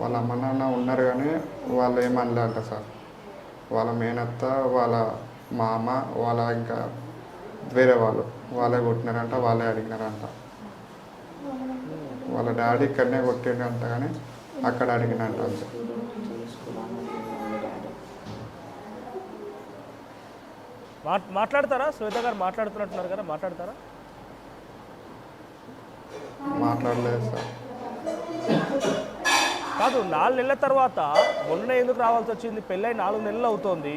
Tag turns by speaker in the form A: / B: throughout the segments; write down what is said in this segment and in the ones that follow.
A: వాళ్ళ అమ్మ నాన్న ఉన్నారు కానీ వాళ్ళు ఏమనలే అంట సార్. వాళ్ళ మేనత్త, వాళ్ళ మామ, వాళ్ళ ఇంకా వేరే వాళ్ళే కొట్టినారంట, వాళ్ళే అడిగినారంట. వాళ్ళ డాడీ ఇక్కడనే కొట్టిండంట కానీ అక్కడ అడిగినంట అంతే.
B: మాట్లాడతారా శ్వేత గారు? మాట్లాడుతున్నట్టున్నారు కదా, మాట్లాడతారా?
A: మాట్లాడలేదు సార్.
B: కాదు, 4 నెలల తర్వాత మొన్న ఎందుకు రావాల్సి వచ్చింది? పెళ్ళై 4 నెలలు అవుతోంది.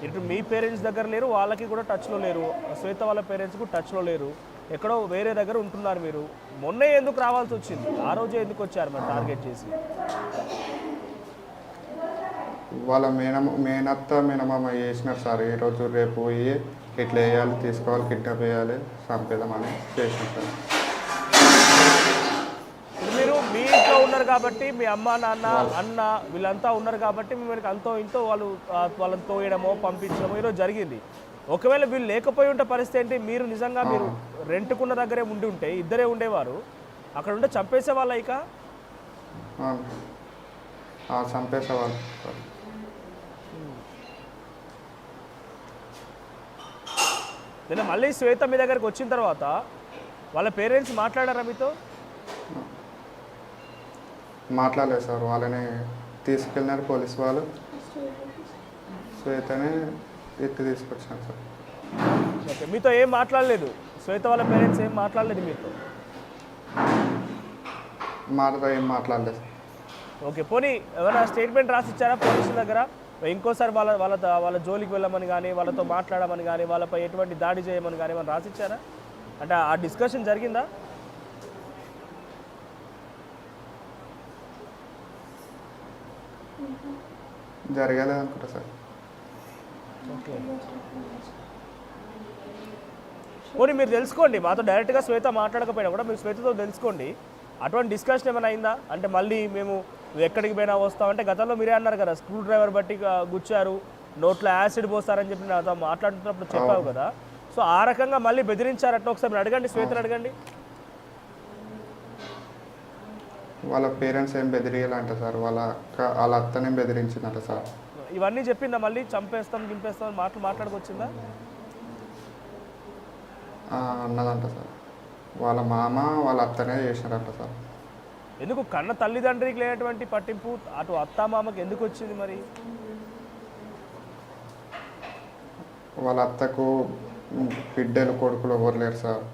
B: ఇటు మీ పేరెంట్స్ దగ్గర లేరు, వాళ్ళకి కూడా టచ్లో లేరు, శ్వేత వాళ్ళ పేరెంట్స్ కూడా టచ్లో లేరు, ఎక్కడో వేరే దగ్గర ఉంటున్నారు మీరు. మొన్నే ఎందుకు రావాల్సి వచ్చింది? ఆ రోజే ఎందుకు వచ్చారు మరి టార్గెట్ చేసి?
A: వాళ్ళ మేనత్త మేనమామ చేసినారు సార్. ఈరోజు రేపు పోయి ఇట్లా వేయాలి, తీసుకోవాలి, కిడ్నాప్ వేయాలి, చంపేద్దామని చేసినారు సార్.
B: ఇప్పుడు మీరు మీ ఇంట్లో ఉన్నారు కాబట్టి, మీ అమ్మ నాన్న అన్న వీళ్ళంతా ఉన్నారు కాబట్టి మీకు అంతో ఇంతో వాళ్ళని తోయడమో పంపించడమో ఈరోజు జరిగింది. ఒకవేళ వీళ్ళు లేకపోయి ఉంటే పరిస్థితి ఏంటి? మీరు నిజంగా మీరు రెంట్కున్న దగ్గరే ఉండి ఉంటే, ఇద్దరే ఉండేవారు, అక్కడ ఉంటే చంపేసే వాళ్ళ ఇక
A: చంపేసేవాళ్ళు.
B: నేను మళ్ళీ శ్వేత మీ దగ్గరికి వచ్చిన తర్వాత వాళ్ళ పేరెంట్స్ మాట్లాడారా మీతో?
A: మాట్లాడలేదు సార్. వాళ్ళని తీసుకెళ్ళినారు పోలీసు వాళ్ళు. శ్వేతనే ఎత్తి తీసుకొచ్చాను సార్.
B: ఓకే, మీతో ఏం మాట్లాడలేదు? శ్వేత వాళ్ళ పేరెంట్స్ ఏం మాట్లాడలేదు మీతో?
A: మాతో ఏం మాట్లాడలేదు సార్.
B: ఓకే, పోనీ ఏమైనా స్టేట్మెంట్ రాసి ఇచ్చారా పోలీసుల దగ్గర? ఇంకోసారి వాళ్ళ జోలికి వెళ్ళమని కానీ, వాళ్ళతో మాట్లాడమని కానీ, వాళ్ళపై ఎటువంటి దాడి చేయమని కానీ ఏమైనా రాసి ఇచ్చారా? అంటే ఆ డిస్కషన్ జరిగిందా?
A: జరగలేదు అనుకుంటా సార్.
B: ఓకే, పోనీ మీరు తెలుసుకోండి, మాతో డైరెక్ట్గా శ్వేత మాట్లాడకపోయినా కూడా మీరు శ్వేతతో తెలుసుకోండి, అటువంటి డిస్కషన్ ఏమైనా అయిందా? అంటే మళ్ళీ మేము ఎక్కడికి పోయినా వస్తామంటే, గతంలో మీరే అన్నారు కదా స్క్రూ డ్రైవర్ బట్టి గుచ్చారు, నోట్లో యాసిడ్ పోస్తారని చెప్పి నాతో మాట్లాడుతున్నప్పుడు చెప్పావు కదా. సో ఆ రకంగా మళ్ళీ బెదిరించారట, ఒకసారి మీరు అడగండి, శ్వేతను అడగండి.
A: వాళ్ళ పేరెంట్స్ ఏం బెదిరియాలంట సార్. వాళ్ళ అత్తనే బెదిరించిందంట సార్.
B: ఇవన్నీ చెప్పిందా? మళ్ళీ చంపేస్తాం గింపేస్తాం మాట్లాడుకొచ్చిందా?
A: అన్నదంట సార్. వాళ్ళ మామ వాళ్ళ అత్తనే చేసినారంట సార్.
B: ఎందుకు కన్న తల్లిదండ్రికి లేనటువంటి పట్టింపు అటు అత్తామామకి ఎందుకు వచ్చింది మరి?
A: వాళ్ళ అత్తకు బిడ్డలు కొడుకులు ఎవరు లేరు సార్.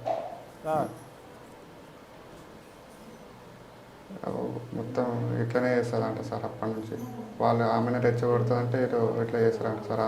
A: మొత్తం ఇట్లనే చేస్తుందంట సార్. అప్పటి నుంచి వాళ్ళు ఆమెను రెచ్చగొడుతుందంటే ఇట్లా చేస్తారంట సార్.